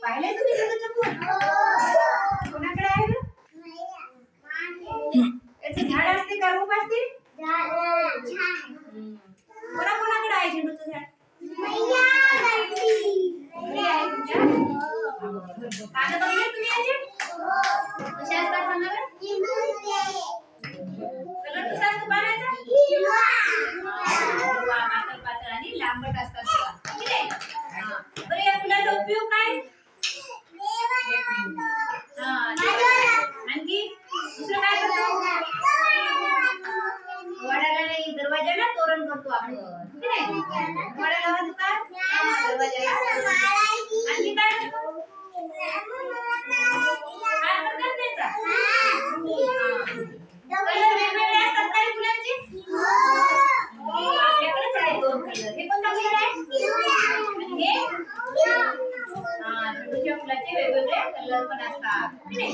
पाहिलंय तुम्ही झेंडूचं फूल? कोणाकडे आहे ग? याचं झाड असते का रोप असते? कोणाकोणाकडे आहे झेंडूचं झाड? घरी आहे तुमच्या? पानं बघितली तुम्ही याचे? कसे असतात सांगा बरं? कलर कसा असतो पानाचा? हिरवा, पातळ पातळ आणि लांबट असतात बघा. ठीक आहे? बरं या फुलाचा उपयोग काय? आणखी दुसरं काय करतो? वडाला नाही, दरवाजाला तोरण करतो आपण. ठीक आहे? वडाला लावतो का? दरवाजाला. आणखी काय करतो? काय करतात त्याचा? कलर वेगवेगळे असतात काही फुलांचे? आपल्याकडेच आहे दोन कलर. हे कोणता कलर आहे? आणि हे झेंडूच्या फुलाचे वेगवेगळे कलर पण असतात. ठीक आहे?